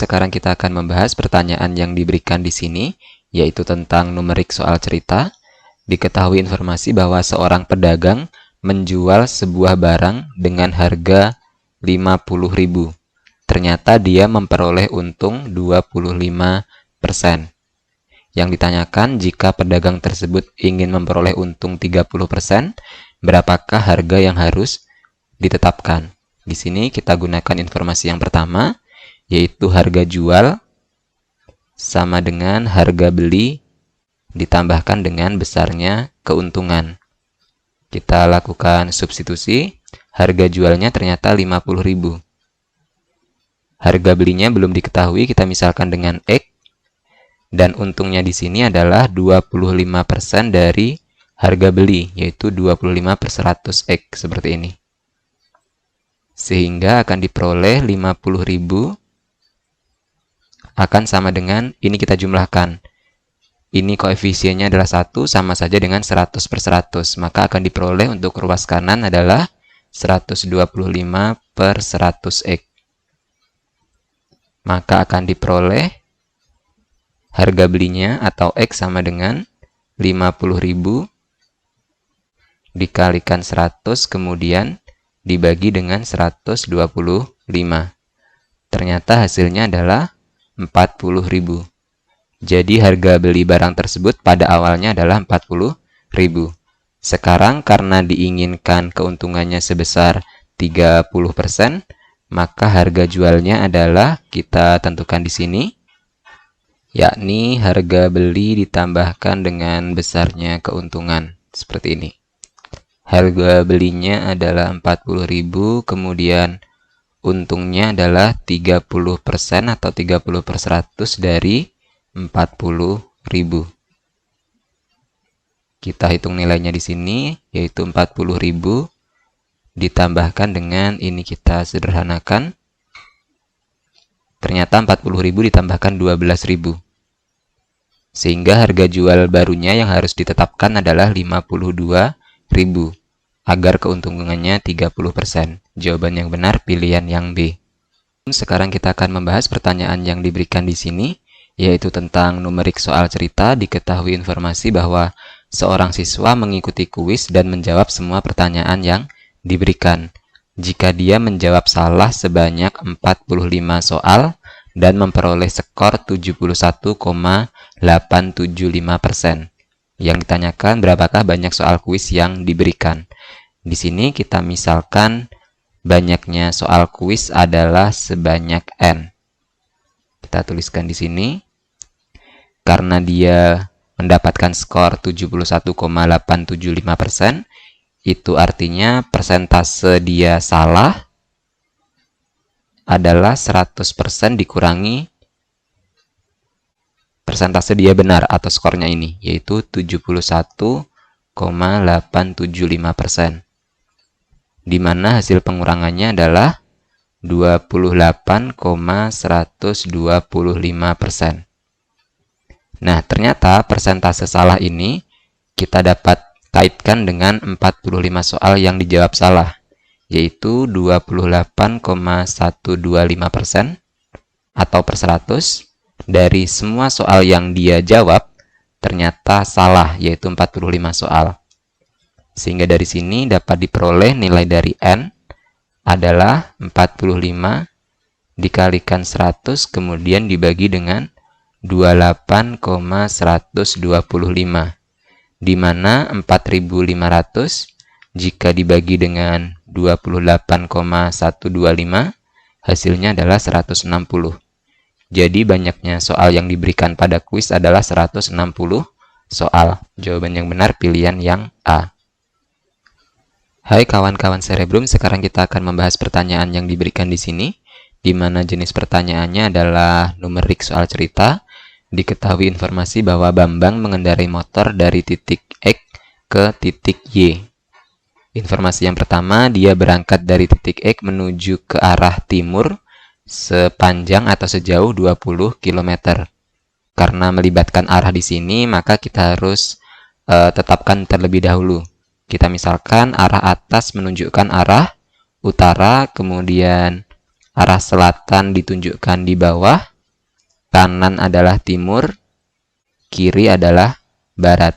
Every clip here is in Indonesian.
sekarang kita akan membahas pertanyaan yang diberikan di sini, yaitu tentang numerik soal cerita. Diketahui informasi bahwa seorang pedagang menjual sebuah barang dengan harga 50.000. Ternyata dia memperoleh untung 25%. Yang ditanyakan, jika pedagang tersebut ingin memperoleh untung 30%, berapakah harga yang harus ditetapkan? Di sini kita gunakan informasi yang pertama, yaitu harga jual sama dengan harga beli ditambahkan dengan besarnya keuntungan. Kita lakukan substitusi, harga jualnya ternyata 50.000. Harga belinya belum diketahui, kita misalkan dengan X, dan untungnya di sini adalah 25% dari harga beli, yaitu 25/100X, seperti ini. Sehingga akan diperoleh 50.000 akan sama dengan, ini kita jumlahkan. Ini koefisiennya adalah 1, sama saja dengan 100/100. Maka akan diperoleh untuk ruas kanan adalah 125/100X. Maka akan diperoleh harga belinya atau X sama dengan 50.000 dikalikan 100, kemudian dibagi dengan 125. Ternyata hasilnya adalah 40.000. Jadi harga beli barang tersebut pada awalnya adalah 40.000. Sekarang karena diinginkan keuntungannya sebesar 30%, maka harga jualnya adalah, kita tentukan di sini, yakni harga beli ditambahkan dengan besarnya keuntungan, seperti ini. Harga belinya adalah 40.000, kemudian untungnya adalah 30% atau 30/100 dari 40.000. Kita hitung nilainya di sini, yaitu 40.000 ditambahkan dengan ini, kita sederhanakan. Ternyata 40.000 ditambahkan 12.000. Sehingga harga jual barunya yang harus ditetapkan adalah 52.000 agar keuntungannya 30%. Jawaban yang benar pilihan yang B. Sekarang kita akan membahas pertanyaan yang diberikan di sini, yaitu tentang numerik soal cerita. Diketahui informasi bahwa seorang siswa mengikuti kuis dan menjawab semua pertanyaan yang diberikan. Jika dia menjawab salah sebanyak 45 soal dan memperoleh skor 71,875%. Yang ditanyakan, berapakah banyak soal kuis yang diberikan? Di sini kita misalkan banyaknya soal kuis adalah sebanyak N. Kita tuliskan di sini. Karena dia mendapatkan skor 71,875%, itu artinya persentase dia salah adalah 100% dikurangi persentase dia benar atau skornya ini, yaitu 71,875%. Di mana hasil pengurangannya adalah 28,125%. Nah, ternyata persentase salah ini kita dapat kaitkan dengan 45 soal yang dijawab salah, yaitu 28,125% atau per 100 dari semua soal yang dia jawab ternyata salah, yaitu 45 soal. Sehingga dari sini dapat diperoleh nilai dari N adalah 45 dikalikan 100, kemudian dibagi dengan 28,125, di mana 4.500 jika dibagi dengan 28,125 hasilnya adalah 160. Jadi banyaknya soal yang diberikan pada kuis adalah 160 soal. Jawaban yang benar pilihan yang A. Hai kawan-kawan Cerebrum, sekarang kita akan membahas pertanyaan yang diberikan di sini, di mana jenis pertanyaannya adalah numerik soal cerita. Diketahui informasi bahwa Bambang mengendarai motor dari titik X ke titik Y. Informasi yang pertama, dia berangkat dari titik X menuju ke arah timur sepanjang atau sejauh 20 km. Karena melibatkan arah di sini, maka kita harus tetapkan terlebih dahulu. Kita misalkan arah atas menunjukkan arah utara, kemudian arah selatan ditunjukkan di bawah, kanan adalah timur, kiri adalah barat.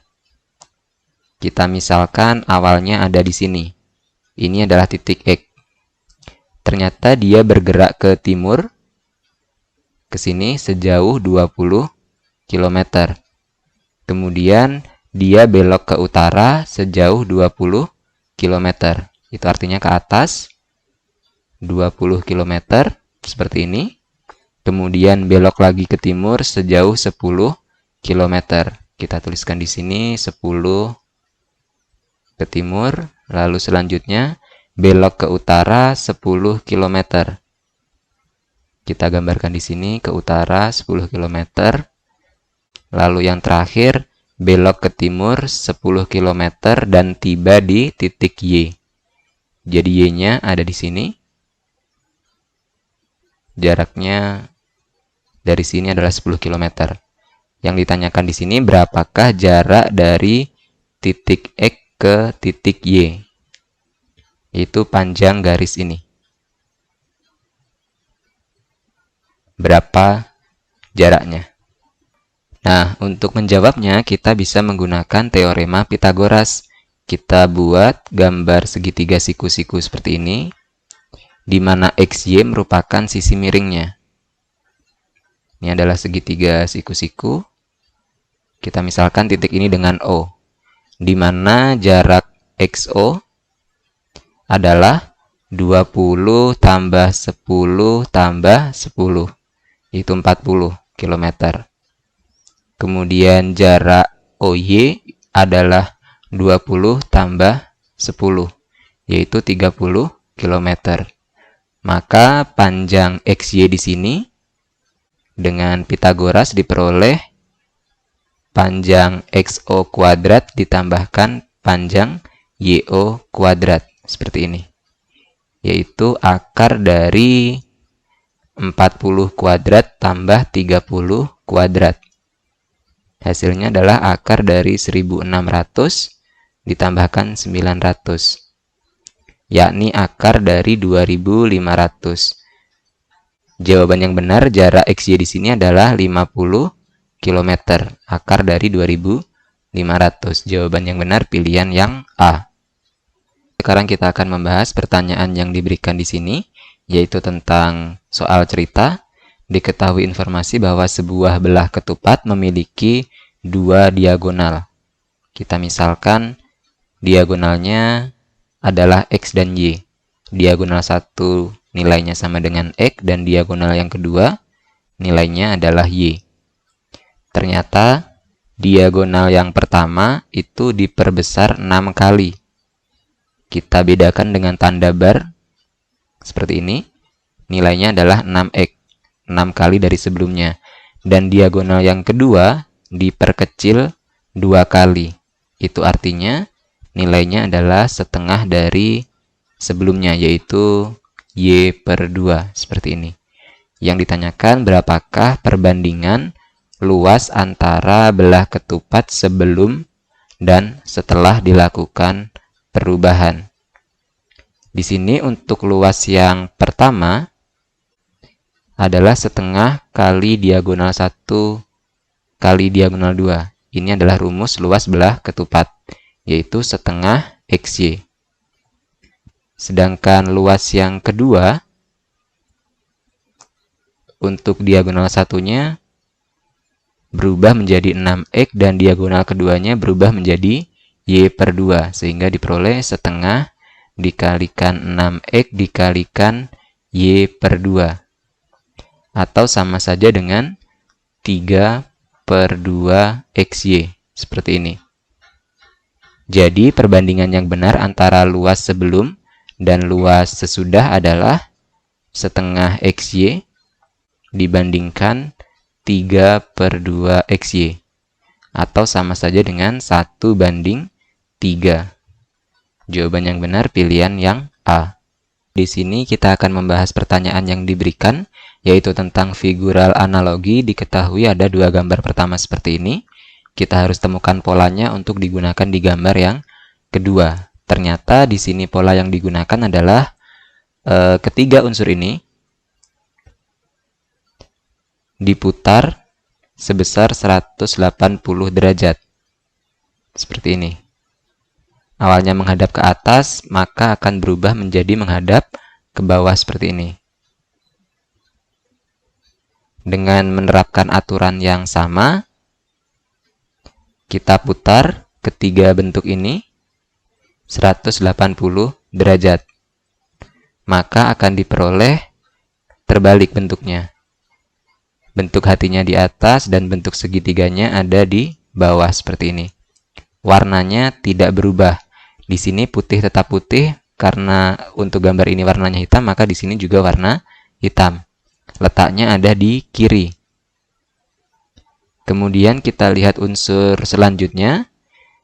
Kita misalkan awalnya ada di sini. Ini adalah titik X. Ternyata dia bergerak ke timur, ke sini sejauh 20 km. Kemudian dia belok ke utara sejauh 20 km. Itu artinya ke atas 20 km, seperti ini. Kemudian belok lagi ke timur sejauh 10 km. Kita tuliskan di sini 10 ke timur, lalu selanjutnya belok ke utara 10 km. Kita gambarkan di sini ke utara 10 km. Lalu yang terakhir belok ke timur 10 km dan tiba di titik Y. Jadi Y-nya ada di sini. Jaraknya dari sini adalah 10 km. Yang ditanyakan di sini berapakah jarak dari titik X ke titik Y, itu panjang garis ini. Berapa jaraknya? Nah, untuk menjawabnya kita bisa menggunakan teorema Pythagoras. Kita buat gambar segitiga siku-siku seperti ini, di mana XY merupakan sisi miringnya. Ini adalah segitiga siku-siku. Kita misalkan titik ini dengan O, di mana jarak XO adalah 20 tambah 10 tambah 10. Itu 40 km. Kemudian jarak OY adalah 20 tambah 10, yaitu 30 km. Maka panjang XY di sini dengan Pythagoras diperoleh panjang XO kuadrat ditambahkan panjang YO kuadrat, seperti ini. Yaitu akar dari 40 kuadrat tambah 30 kuadrat. Hasilnya adalah akar dari 1600 ditambahkan 900. Yakni akar dari 2500. Jawaban yang benar jarak XY di sini adalah 50 km. Akar dari 2500. Jawaban yang benar pilihan yang A. Sekarang kita akan membahas pertanyaan yang diberikan di sini, yaitu tentang soal cerita. Diketahui informasi bahwa sebuah belah ketupat memiliki dua diagonal. Kita misalkan diagonalnya adalah X dan Y. Diagonal satu nilainya sama dengan X dan diagonal yang kedua nilainya adalah Y. Ternyata diagonal yang pertama itu diperbesar 6 kali. Kita bedakan dengan tanda bar seperti ini. Nilainya adalah 6x, 6 kali dari sebelumnya. Dan diagonal yang kedua diperkecil 2 kali. Itu artinya nilainya adalah setengah dari sebelumnya, yaitu Y/2, seperti ini. Yang ditanyakan berapakah perbandingan luas antara belah ketupat sebelum dan setelah dilakukan perubahan. Di sini untuk luas yang pertama adalah setengah kali diagonal 1 kali diagonal 2. Ini adalah rumus luas belah ketupat, yaitu setengah XY. Sedangkan luas yang kedua, untuk diagonal satunya berubah menjadi 6x dan diagonal keduanya berubah menjadi Y/2. Sehingga diperoleh setengah dikalikan 6x dikalikan Y/2. Atau sama saja dengan 3/2XY. Seperti ini. Jadi perbandingan yang benar antara luas sebelum dan luas sesudah adalah setengah XY dibandingkan 3/2XY. Atau sama saja dengan 1/3. Jawaban yang benar pilihan yang A. Di sini kita akan membahas pertanyaan yang diberikan, yaitu tentang figural analogi. Diketahui ada dua gambar pertama seperti ini. Kita harus temukan polanya untuk digunakan di gambar yang kedua. Ternyata di sini pola yang digunakan adalah ketiga unsur ini diputar sebesar 180 derajat. Seperti ini. Awalnya menghadap ke atas, maka akan berubah menjadi menghadap ke bawah seperti ini. Dengan menerapkan aturan yang sama, kita putar ketiga bentuk ini 180 derajat. Maka akan diperoleh terbalik bentuknya. Bentuk hatinya di atas dan bentuk segitiganya ada di bawah seperti ini. Warnanya tidak berubah. Di sini putih tetap putih karena untuk gambar ini warnanya hitam, maka di sini juga warna hitam. Letaknya ada di kiri. Kemudian kita lihat unsur selanjutnya.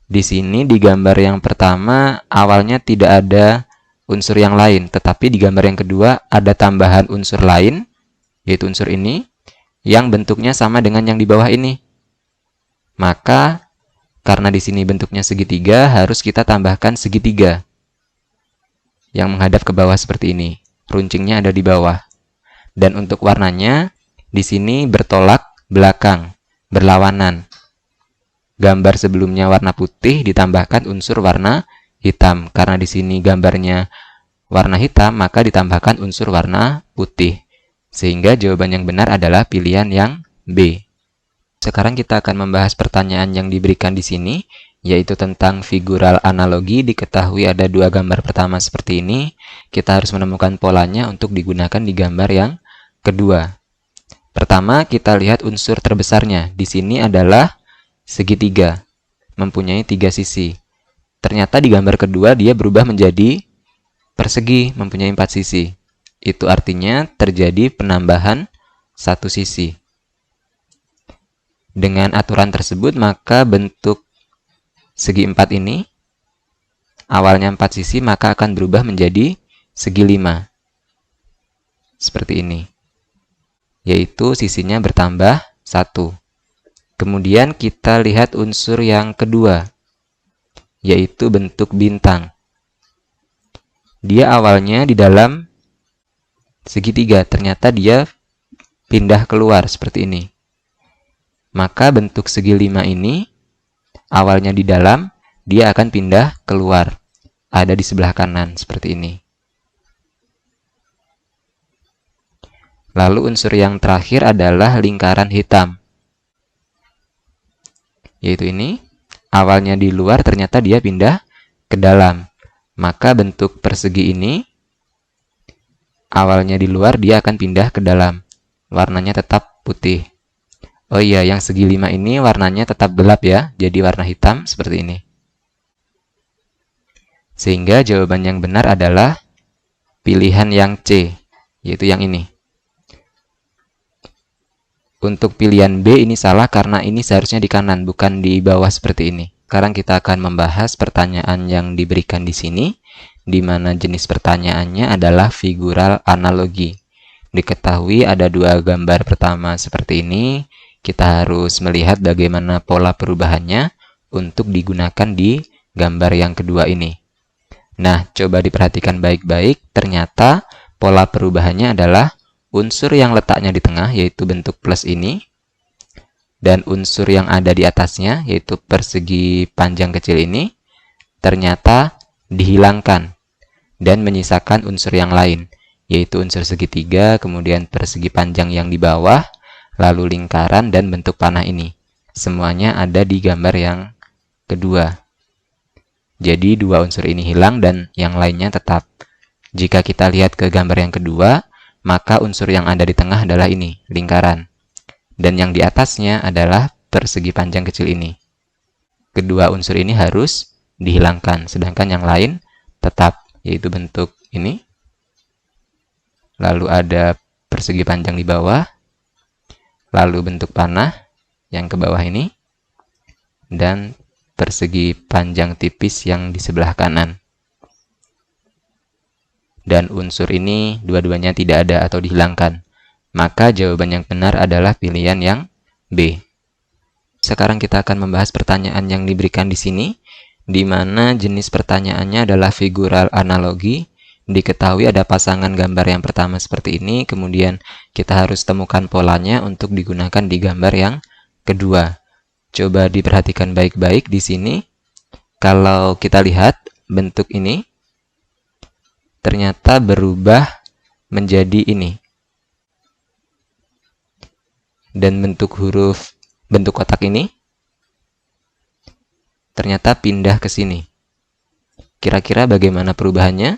Di sini di gambar yang pertama awalnya tidak ada unsur yang lain, tetapi di gambar yang kedua ada tambahan unsur lain, yaitu unsur ini, yang bentuknya sama dengan yang di bawah ini. Maka karena di sini bentuknya segitiga, harus kita tambahkan segitiga yang menghadap ke bawah seperti ini. Runcingnya ada di bawah. Dan untuk warnanya, di sini bertolak belakang, berlawanan. Gambar sebelumnya warna putih ditambahkan unsur warna hitam. Karena di sini gambarnya warna hitam, maka ditambahkan unsur warna putih. Sehingga jawaban yang benar adalah pilihan yang B. Sekarang kita akan membahas pertanyaan yang diberikan di sini, yaitu tentang figural analogi. Diketahui ada dua gambar pertama seperti ini. Kita harus menemukan polanya untuk digunakan di gambar yang kedua. Pertama, kita lihat unsur terbesarnya. Di sini adalah segitiga, mempunyai 3 sisi. Ternyata di gambar kedua dia berubah menjadi persegi, mempunyai 4 sisi. Itu artinya terjadi penambahan 1 sisi. Dengan aturan tersebut, maka bentuk segi 4 ini, awalnya 4 sisi, maka akan berubah menjadi segi 5. Seperti ini. Yaitu sisinya bertambah 1. Kemudian kita lihat unsur yang kedua, yaitu bentuk bintang. Dia awalnya di dalam segitiga, ternyata dia pindah keluar seperti ini. Maka bentuk segi 5 ini, awalnya di dalam, dia akan pindah keluar. Ada di sebelah kanan, seperti ini. Lalu unsur yang terakhir adalah lingkaran hitam. Yaitu ini, awalnya di luar, ternyata dia pindah ke dalam. Maka bentuk persegi ini, awalnya di luar, dia akan pindah ke dalam. Warnanya tetap putih. Oh iya, yang segi 5 ini warnanya tetap gelap ya, jadi warna hitam seperti ini. Sehingga jawaban yang benar adalah pilihan yang C, yaitu yang ini. Untuk pilihan B ini salah karena ini seharusnya di kanan, bukan di bawah seperti ini. Sekarang kita akan membahas pertanyaan yang diberikan di sini, di mana jenis pertanyaannya adalah figural analogi. Diketahui ada dua gambar pertama seperti ini. Kita harus melihat bagaimana pola perubahannya untuk digunakan di gambar yang kedua ini. Nah, coba diperhatikan baik-baik. Ternyata pola perubahannya adalah unsur yang letaknya di tengah, yaitu bentuk plus ini, dan unsur yang ada di atasnya, yaitu persegi panjang kecil ini, ternyata dihilangkan dan menyisakan unsur yang lain, yaitu unsur segitiga, kemudian persegi panjang yang di bawah, lalu lingkaran dan bentuk panah ini. Semuanya ada di gambar yang kedua. Jadi dua unsur ini hilang dan yang lainnya tetap. Jika kita lihat ke gambar yang kedua, maka unsur yang ada di tengah adalah ini, lingkaran. Dan yang di atasnya adalah persegi panjang kecil ini. Kedua unsur ini harus dihilangkan, sedangkan yang lain tetap, yaitu bentuk ini. Lalu ada persegi panjang di bawah, lalu bentuk panah yang ke bawah ini, dan persegi panjang tipis yang di sebelah kanan. Dan unsur ini dua-duanya tidak ada atau dihilangkan. Maka jawaban yang benar adalah pilihan yang B. Sekarang kita akan membahas pertanyaan yang diberikan di sini, di mana jenis pertanyaannya adalah figural analogi. Diketahui ada pasangan gambar yang pertama seperti ini, kemudian kita harus temukan polanya untuk digunakan di gambar yang kedua. Coba diperhatikan baik-baik di sini. Kalau kita lihat bentuk ini, ternyata berubah menjadi ini. Dan bentuk kotak ini, ternyata pindah ke sini. Kira-kira bagaimana perubahannya?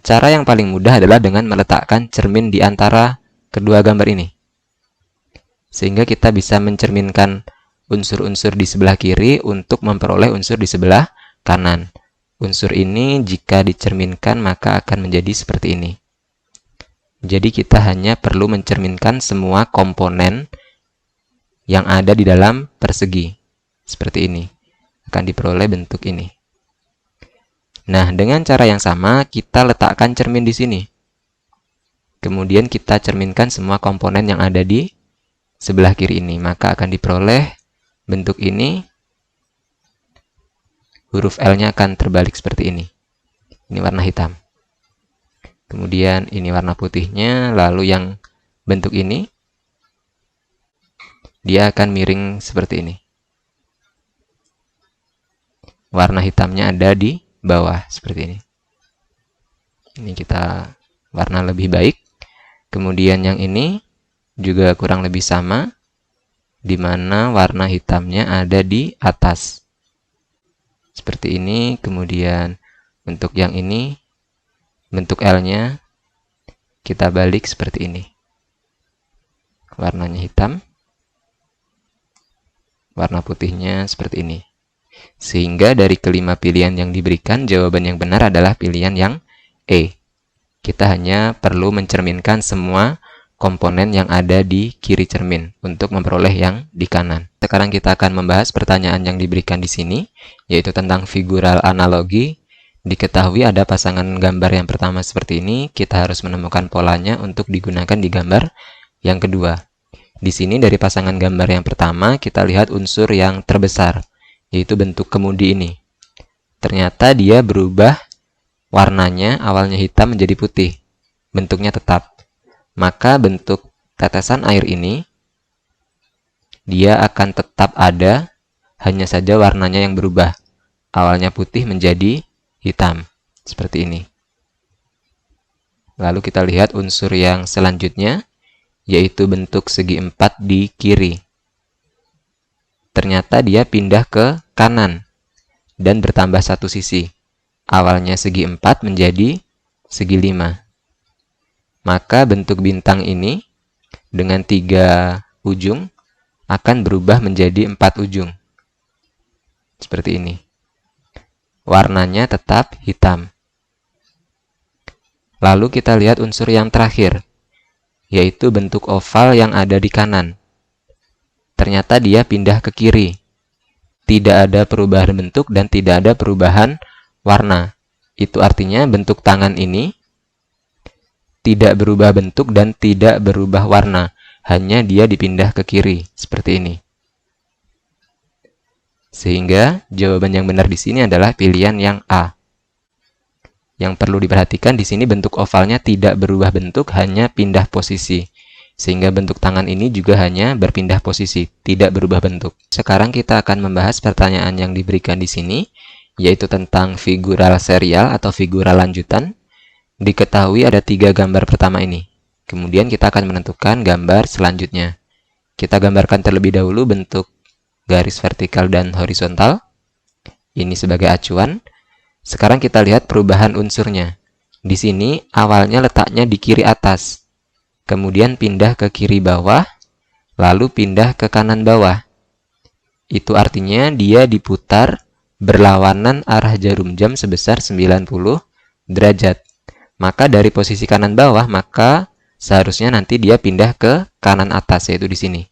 Cara yang paling mudah adalah dengan meletakkan cermin di antara kedua gambar ini. Sehingga kita bisa mencerminkan unsur-unsur di sebelah kiri untuk memperoleh unsur di sebelah kanan. Unsur ini jika dicerminkan maka akan menjadi seperti ini. Jadi kita hanya perlu mencerminkan semua komponen yang ada di dalam persegi. Seperti ini. Akan diperoleh bentuk ini. Nah, dengan cara yang sama, kita letakkan cermin di sini. Kemudian kita cerminkan semua komponen yang ada di sebelah kiri ini. Maka akan diperoleh bentuk ini. Huruf L-nya akan terbalik seperti ini. Ini warna hitam. Kemudian ini warna putihnya, lalu yang bentuk ini, dia akan miring seperti ini. Warna hitamnya ada di bawah seperti ini. Ini kita warna lebih baik. Kemudian yang ini juga kurang lebih sama, di mana warna hitamnya ada di atas. Seperti ini. Kemudian untuk yang ini, bentuk L-nya kita balik seperti ini. Warnanya hitam. Warna putihnya seperti ini. Sehingga dari kelima pilihan yang diberikan, jawaban yang benar adalah pilihan yang E. Kita hanya perlu mencerminkan semua komponen yang ada di kiri cermin untuk memperoleh yang di kanan. Sekarang kita akan membahas pertanyaan yang diberikan di sini, yaitu tentang figural analogi. Diketahui ada pasangan gambar yang pertama seperti ini, kita harus menemukan polanya untuk digunakan di gambar yang kedua. Di sini dari pasangan gambar yang pertama, kita lihat unsur yang terbesar, yaitu bentuk kemudi ini. Ternyata dia berubah warnanya, awalnya hitam menjadi putih. Bentuknya tetap. Maka bentuk tetesan air ini, dia akan tetap ada, hanya saja warnanya yang berubah. Awalnya putih menjadi hitam. Seperti ini. Lalu kita lihat unsur yang selanjutnya, yaitu bentuk segi 4 di kiri. Ternyata dia pindah ke kanan dan bertambah satu sisi. Awalnya segi 4 menjadi segi 5. Maka bentuk bintang ini dengan 3 ujung akan berubah menjadi 4 ujung. Seperti ini. Warnanya tetap hitam. Lalu kita lihat unsur yang terakhir, yaitu bentuk oval yang ada di kanan. Ternyata dia pindah ke kiri. Tidak ada perubahan bentuk dan tidak ada perubahan warna. Itu artinya bentuk tangan ini tidak berubah bentuk dan tidak berubah warna. Hanya dia dipindah ke kiri. Seperti ini. Sehingga jawaban yang benar di sini adalah pilihan yang A. Yang perlu diperhatikan di sini bentuk ovalnya tidak berubah bentuk, hanya pindah posisi. Sehingga bentuk tangan ini juga hanya berpindah posisi, tidak berubah bentuk. Sekarang kita akan membahas pertanyaan yang diberikan di sini, yaitu tentang figural serial atau figural lanjutan. Diketahui ada 3 gambar pertama ini. Kemudian kita akan menentukan gambar selanjutnya. Kita gambarkan terlebih dahulu bentuk garis vertikal dan horizontal. Ini sebagai acuan. Sekarang kita lihat perubahan unsurnya. Di sini awalnya letaknya di kiri atas. Kemudian pindah ke kiri bawah, lalu pindah ke kanan bawah. Itu artinya dia diputar berlawanan arah jarum jam sebesar 90 derajat. Maka dari posisi kanan bawah, maka seharusnya nanti dia pindah ke kanan atas, yaitu di sini.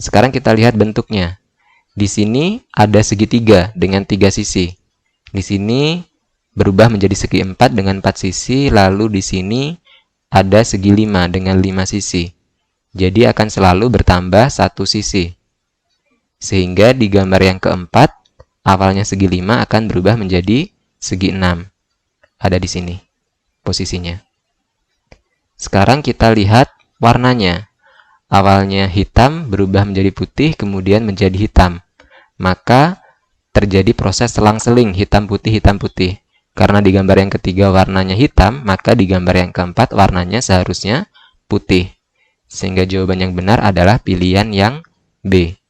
Sekarang kita lihat bentuknya. Di sini ada segitiga dengan 3 sisi. Di sini berubah menjadi segi 4 dengan 4 sisi, lalu di sini ada segi 5 dengan 5 sisi. Jadi akan selalu bertambah 1 sisi. Sehingga di gambar yang keempat, awalnya segi 5 akan berubah menjadi segi 6. ada di sini posisinya. Sekarang kita lihat warnanya. Awalnya hitam berubah menjadi putih, kemudian menjadi hitam. Maka terjadi proses selang-seling hitam putih. Karena di gambar yang ketiga warnanya hitam, maka di gambar yang keempat warnanya seharusnya putih. Sehingga jawaban yang benar adalah pilihan yang B.